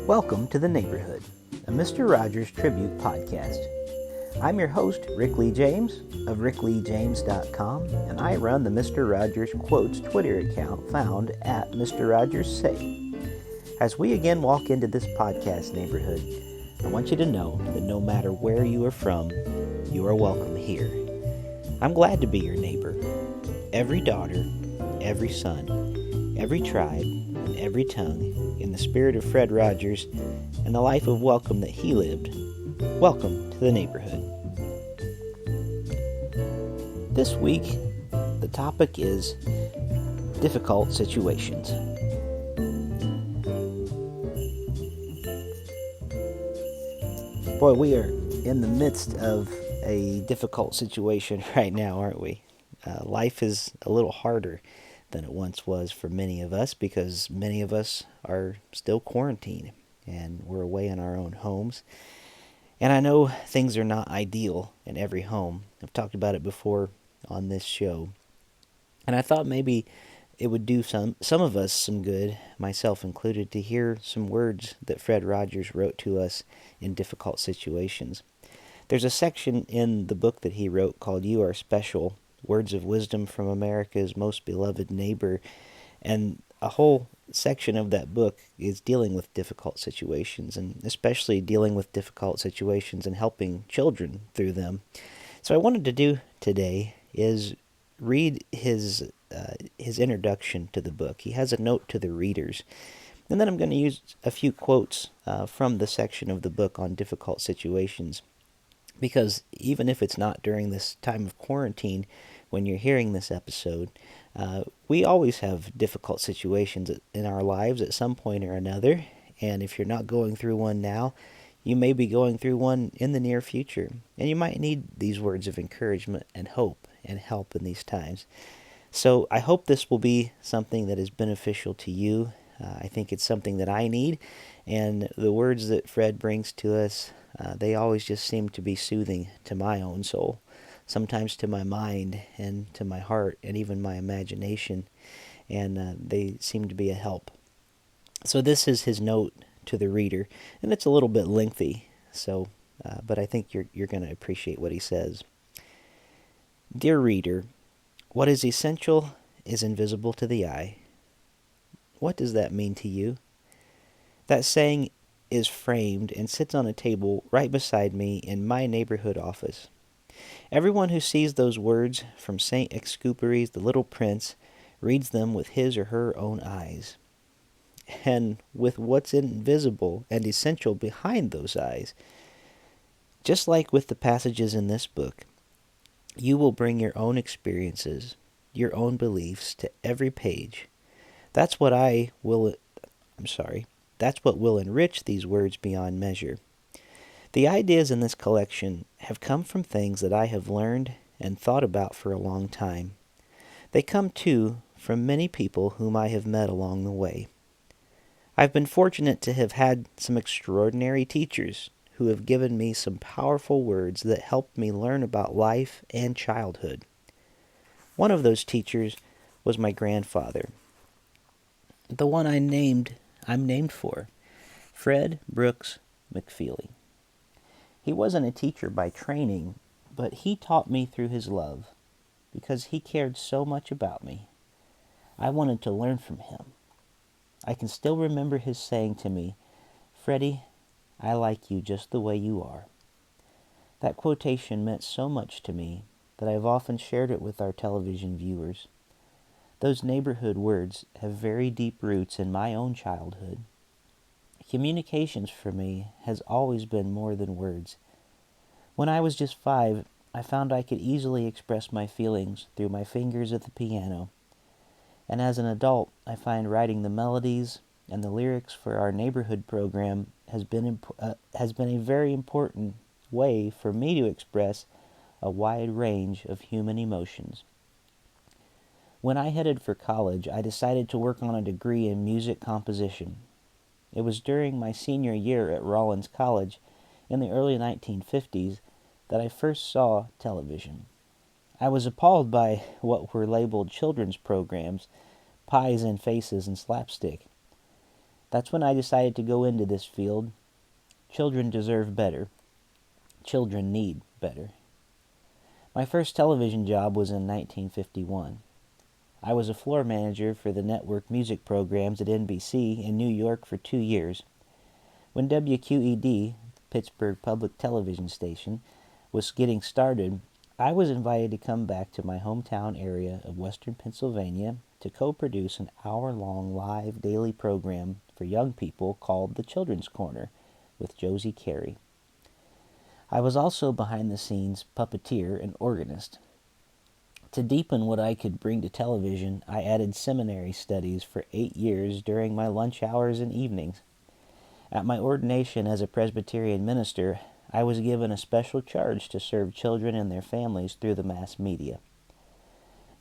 Welcome to The Neighborhood, a Mr. Rogers tribute podcast. I'm your host, Rick Lee James of rickleejames.com, and I run the Mr. Rogers Quotes Twitter account found at Mr. Rogers Say. As we again walk into this podcast neighborhood, I want you to know that no matter where you are from, you are welcome here. I'm glad to be your neighbor. Every daughter, every son, every tribe, and every tongue, in the spirit of Fred Rogers and the life of welcome that he lived. Welcome to the neighborhood. This week, the topic is difficult situations. Boy, we are in the midst of a difficult situation right now, aren't we? Life is a little harder than it once was for many of us because many of us are still quarantined and we're away in our own homes. And I know things are not ideal in every home. I've talked about it before on this show. And I thought maybe it would do some of us some good, myself included, to hear some words that Fred Rogers wrote to us in difficult situations. There's a section in the book that he wrote called You Are Special, Words of Wisdom from America's Most Beloved Neighbor, and a whole section of that book is dealing with difficult situations, and especially dealing with difficult situations and helping children through them. So what I wanted to do today is read his introduction to the book. He has a note to the readers, and then I'm going to use a few quotes from the section of the book on difficult situations, because even if it's not during this time of quarantine, when you're hearing this episode, we always have difficult situations in our lives at some point or another, and if you're not going through one now, you may be going through one in the near future, and you might need these words of encouragement and hope and help in these times. So I hope this will be something that is beneficial to you. I think it's something that I need, and the words that Fred brings to us, they always just seem to be soothing to my own soul, sometimes to my mind and to my heart and even my imagination, and they seem to be a help. So this is his note to the reader, and it's a little bit lengthy, but I think you're going to appreciate what he says. Dear reader, what is essential is invisible to the eye. What does that mean to you? That saying is framed and sits on a table right beside me in my neighborhood office. Everyone who sees those words from Saint Exupéry's The Little Prince reads them with his or her own eyes. And with what's invisible and essential behind those eyes, just like with the passages in this book, you will bring your own experiences, your own beliefs to every page. That's what will enrich these words beyond measure. The ideas in this collection have come from things that I have learned and thought about for a long time. They come, too, from many people whom I have met along the way. I've been fortunate to have had some extraordinary teachers who have given me some powerful words that helped me learn about life and childhood. One of those teachers was my grandfather, the one I'm named for, Fred Brooks McFeely. He wasn't a teacher by training, but he taught me through his love, because he cared so much about me. I wanted to learn from him. I can still remember his saying to me, "Freddie, I like you just the way you are." That quotation meant so much to me that I've often shared it with our television viewers. Those neighborhood words have very deep roots in my own childhood. Communications for me has always been more than words. When I was just 5, I found I could easily express my feelings through my fingers at the piano. And as an adult, I find writing the melodies and the lyrics for our neighborhood program has been a very important way for me to express a wide range of human emotions. When I headed for college, I decided to work on a degree in music composition. It was during my senior year at Rollins College in the early 1950s that I first saw television. I was appalled by what were labeled children's programs, pies and faces and slapstick. That's when I decided to go into this field. Children deserve better. Children need better. My first television job was in 1951. I was a floor manager for the network music programs at NBC in New York for 2 years. When WQED, Pittsburgh Public Television Station, was getting started, I was invited to come back to my hometown area of western Pennsylvania to co-produce an hour-long live daily program for young people called The Children's Corner with Josie Carey. I was also behind-the-scenes puppeteer and organist. To deepen what I could bring to television, I added seminary studies for 8 years during my lunch hours and evenings. At my ordination as a Presbyterian minister, I was given a special charge to serve children and their families through the mass media.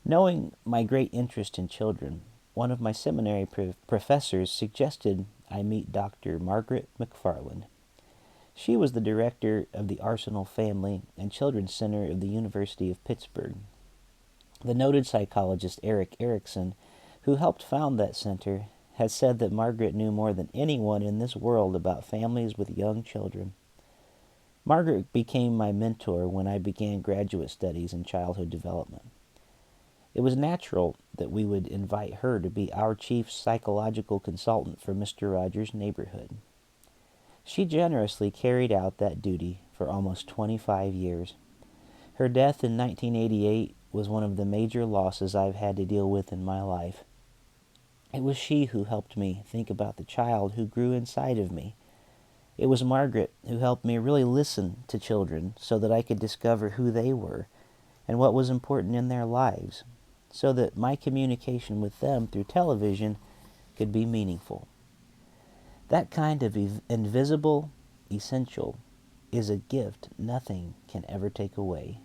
Knowing my great interest in children, one of my seminary professors suggested I meet Dr. Margaret McFarland. She was the director of the Arsenal Family and Children's Center of the University of Pittsburgh. The noted psychologist Erik Erikson, who helped found that center, has said that Margaret knew more than anyone in this world about families with young children. Margaret became my mentor when I began graduate studies in childhood development. It was natural that we would invite her to be our chief psychological consultant for Mr. Rogers' neighborhood. She generously carried out that duty for almost 25 years. Her death in 1988 was one of the major losses I've had to deal with in my life. It was she who helped me think about the child who grew inside of me. It was Margaret who helped me really listen to children so that I could discover who they were and what was important in their lives, so that my communication with them through television could be meaningful. That kind of invisible essential is a gift nothing can ever take away,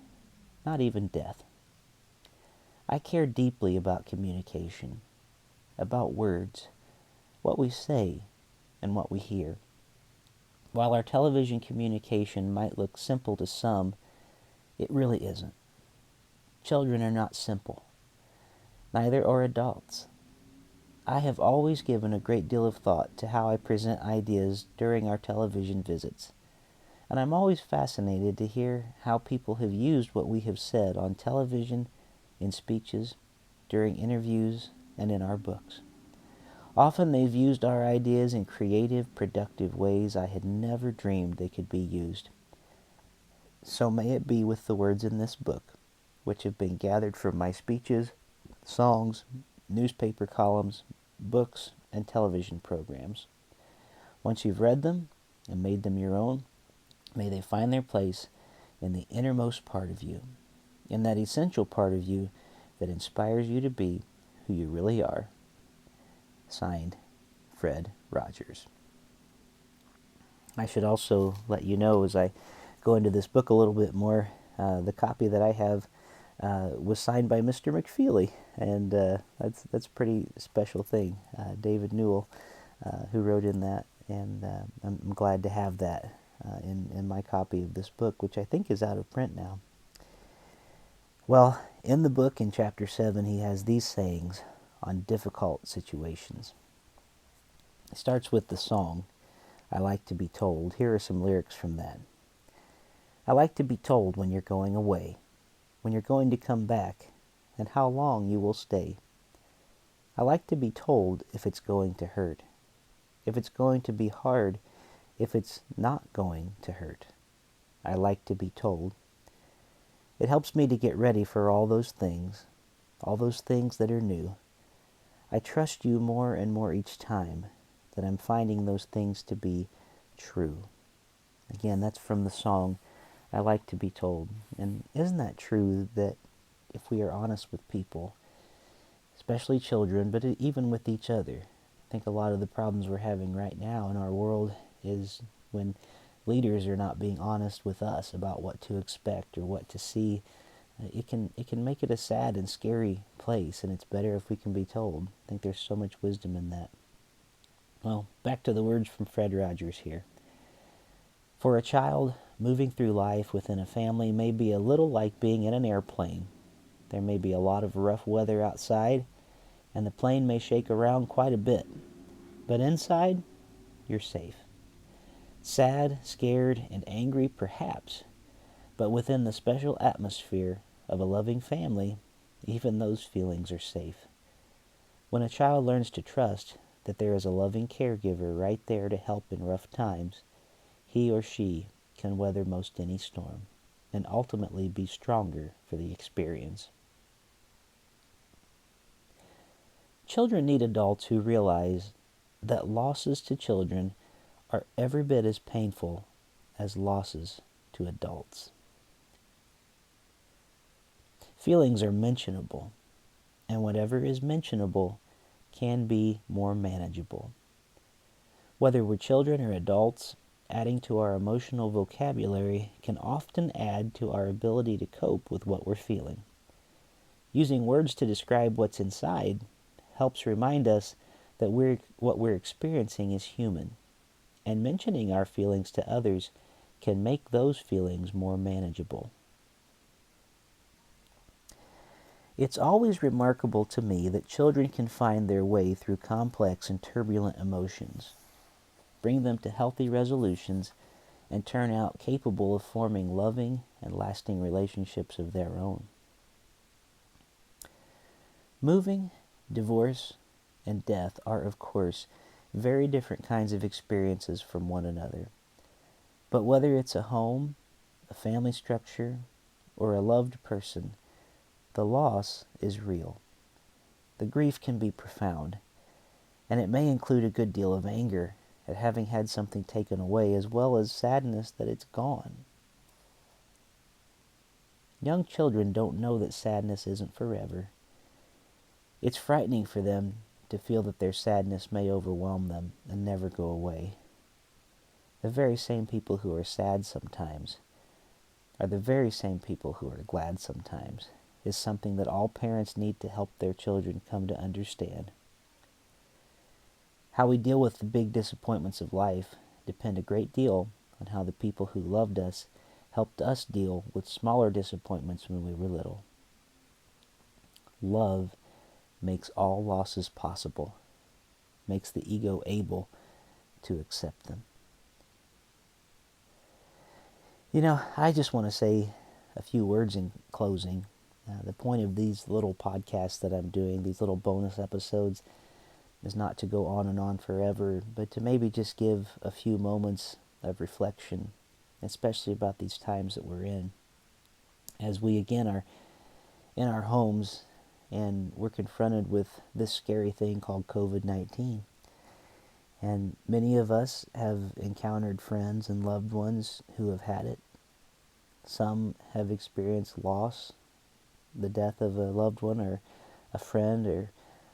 not even death. I care deeply about communication, about words, what we say and what we hear. While our television communication might look simple to some, it really isn't. Children are not simple. Neither are adults. I have always given a great deal of thought to how I present ideas during our television visits, and I'm always fascinated to hear how people have used what we have said on television, in speeches, during interviews, and in our books. Often they've used our ideas in creative, productive ways I had never dreamed they could be used. So may it be with the words in this book, which have been gathered from my speeches, songs, newspaper columns, books, and television programs. Once you've read them and made them your own, may they find their place in the innermost part of you, in that essential part of you that inspires you to be who you really are. Signed, Fred Rogers. I should also let you know, as I go into this book a little bit more, the copy that I have was signed by Mr. McFeely, and that's a pretty special thing. David Newell, who wrote in that, and I'm glad to have that in my copy of this book, which I think is out of print now. Well, in the book, in Chapter 7, he has these sayings on difficult situations. It starts with the song, I Like to Be Told. Here are some lyrics from that. I like to be told when you're going away, when you're going to come back, and how long you will stay. I like to be told if it's going to hurt, if it's going to be hard, if it's not going to hurt. I like to be told. It helps me to get ready for all those things that are new. I trust you more and more each time that I'm finding those things to be true. Again, that's from the song, I Like to Be Told. And isn't that true that if we are honest with people, especially children, but even with each other, I think a lot of the problems we're having right now in our world is when leaders are not being honest with us about what to expect or what to see. It can make it a sad and scary place, and it's better if we can be told. I think there's so much wisdom in that. Well, back to the words from Fred Rogers here. For a child, moving through life within a family may be a little like being in an airplane. There may be a lot of rough weather outside, and the plane may shake around quite a bit, but inside, you're safe. Sad, scared, and angry perhaps, but within the special atmosphere of a loving family, even those feelings are safe. When a child learns to trust that there is a loving caregiver right there to help in rough times, he or she can weather most any storm and ultimately be stronger for the experience. Children need adults who realize that losses to children are every bit as painful as losses to adults. Feelings are mentionable, and whatever is mentionable can be more manageable. Whether we're children or adults, adding to our emotional vocabulary can often add to our ability to cope with what we're feeling. Using words to describe what's inside helps remind us that what we're experiencing is human, and mentioning our feelings to others can make those feelings more manageable. It's always remarkable to me that children can find their way through complex and turbulent emotions, bring them to healthy resolutions, and turn out capable of forming loving and lasting relationships of their own. Moving, divorce, and death are, of course, very different kinds of experiences from one another. But whether it's a home, a family structure, or a loved person, the loss is real. The grief can be profound, and it may include a good deal of anger at having had something taken away, as well as sadness that it's gone. Young children don't know that sadness isn't forever. It's frightening for them to feel that their sadness may overwhelm them and never go away. The very same people who are sad sometimes are the very same people who are glad sometimes, is something that all parents need to help their children come to understand. How we deal with the big disappointments of life depend a great deal on how the people who loved us helped us deal with smaller disappointments when we were little. Love makes all losses possible, makes the ego able to accept them. I just want to say a few words in closing. The point of these little podcasts that I'm doing, these little bonus episodes, is not to go on and on forever, but to maybe just give a few moments of reflection, especially about these times that we're in. As we again are in our homes and we're confronted with this scary thing called COVID-19. And many of us have encountered friends and loved ones who have had it. Some have experienced loss, the death of a loved one or a friend or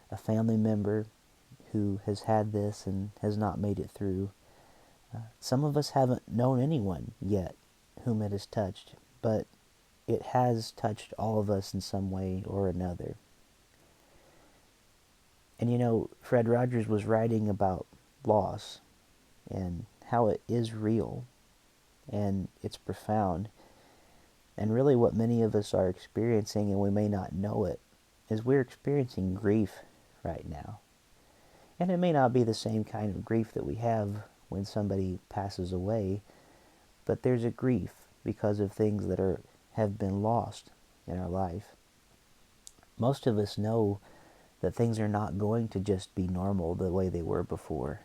a family member who has had this and has not made it through. Some of us haven't known anyone yet whom it has touched, but it has touched all of us in some way or another. And Fred Rogers was writing about loss and how it is real and it's profound. And really what many of us are experiencing, and we may not know it, is we're experiencing grief right now. And it may not be the same kind of grief that we have when somebody passes away, but there's a grief because of things that have been lost in our life. Most of us know that things are not going to just be normal the way they were before.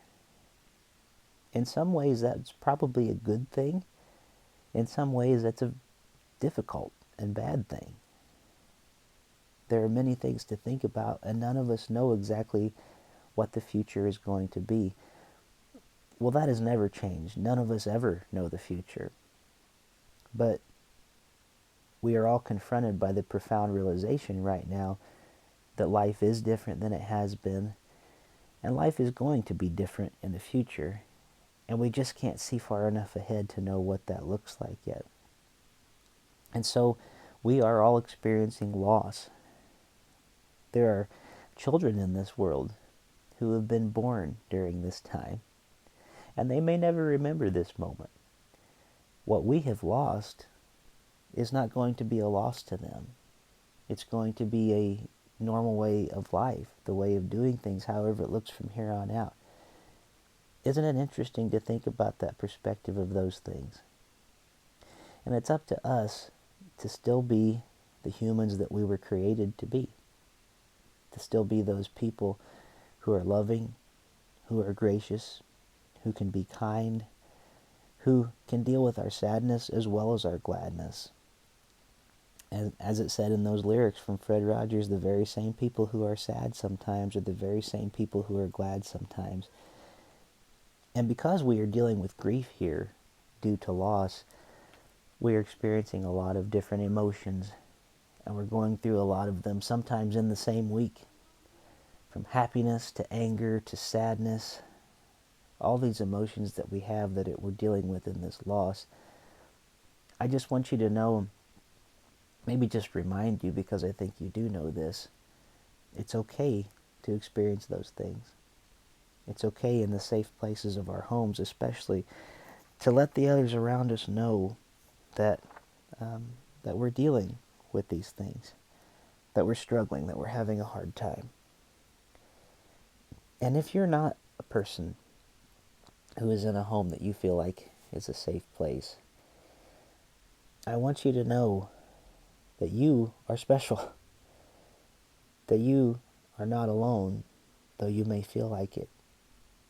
In some ways, that's probably a good thing. In some ways, that's a difficult and bad thing. There are many things to think about, and none of us know exactly what the future is going to be. Well, that has never changed. None of us ever know the future. But we are all confronted by the profound realization right now that life is different than it has been, and life is going to be different in the future, and we just can't see far enough ahead to know what that looks like yet. And so we are all experiencing loss. There are children in this world who have been born during this time, and they may never remember this moment. What we have lost is not going to be a loss to them. It's going to be a normal way of life, the way of doing things, however it looks from here on out. Isn't it interesting to think about that perspective of those things? And it's up to us to still be the humans that we were created to be. To still be those people who are loving, who are gracious, who can be kind, who can deal with our sadness as well as our gladness. As it said in those lyrics from Fred Rogers, the very same people who are sad sometimes are the very same people who are glad sometimes. And because we are dealing with grief here due to loss, we are experiencing a lot of different emotions, and we're going through a lot of them sometimes in the same week. From happiness to anger to sadness, all these emotions that we have that we're dealing with in this loss. I just want you to know, maybe just remind you, because I think you do know this, it's okay to experience those things. It's okay in the safe places of our homes, especially, to let the others around us know that that we're dealing with these things, that we're struggling, that we're having a hard time. And if you're not a person who is in a home that you feel like is a safe place, I want you to know that you are special, that you are not alone, though you may feel like it,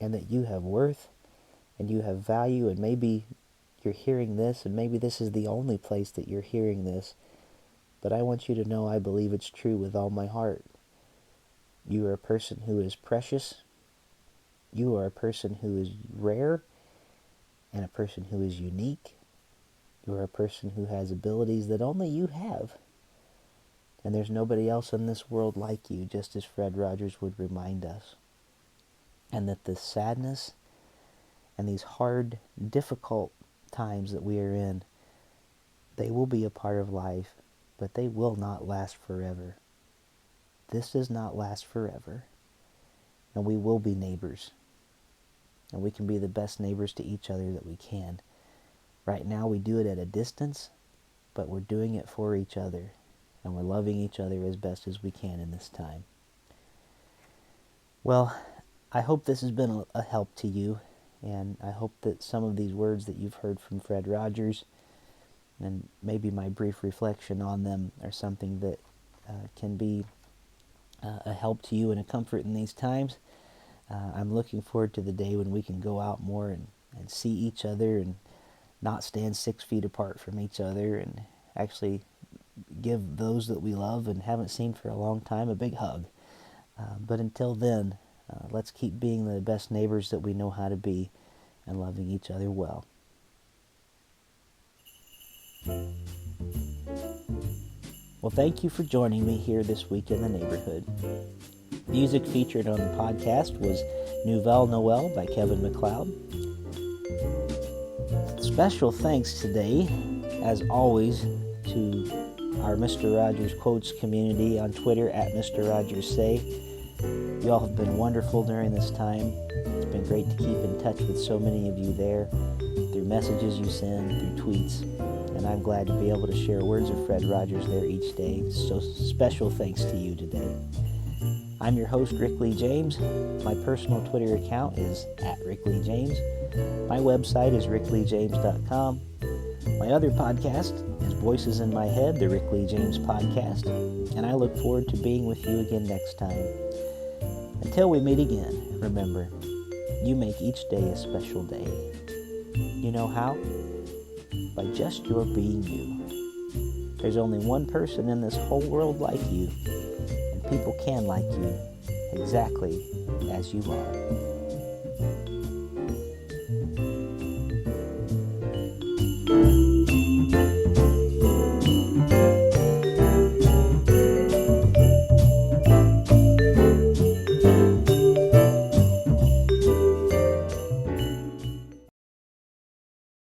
and that you have worth and you have value. And maybe you're hearing this, and maybe this is the only place that you're hearing this, but I want you to know I believe it's true with all my heart. You are a person who is precious. You are a person who is rare and a person who is unique. You are a person who has abilities that only you have. And there's nobody else in this world like you, just as Fred Rogers would remind us. And that the sadness and these hard, difficult times that we are in, they will be a part of life, but they will not last forever. This does not last forever. And we will be neighbors. And we can be the best neighbors to each other that we can. Right now we do it at a distance, but we're doing it for each other. And we're loving each other as best as we can in this time. Well, I hope this has been a help to you. And I hope that some of these words that you've heard from Fred Rogers, and maybe my brief reflection on them, are something that can be a help to you and a comfort in these times. I'm looking forward to the day when we can go out more and see each other and not stand 6 feet apart from each other, and actually give those that we love and haven't seen for a long time a big hug. But until then, let's keep being the best neighbors that we know how to be and loving each other well. Well, thank you for joining me here this week in the neighborhood. Music featured on the podcast was Nouvelle Noel by Kevin MacLeod. Special thanks today, as always, to our Mr. Rogers Quotes community on Twitter at Mr. Rogers Say. You all have been wonderful during this time. It's been great to keep in touch with so many of you there, through messages you send, through tweets, and I'm glad to be able to share words of Fred Rogers there each day. So special thanks to you today. I'm your host, Rick Lee James. My personal Twitter account is at Rick Lee James. My website is rickleejames.com. My other podcast is Voices in My Head, the Rick Lee James podcast, and I look forward to being with you again next time. Until we meet again, remember, you make each day a special day. You know how? By just your being you. There's only one person in this whole world like you, and people can like you exactly as you are.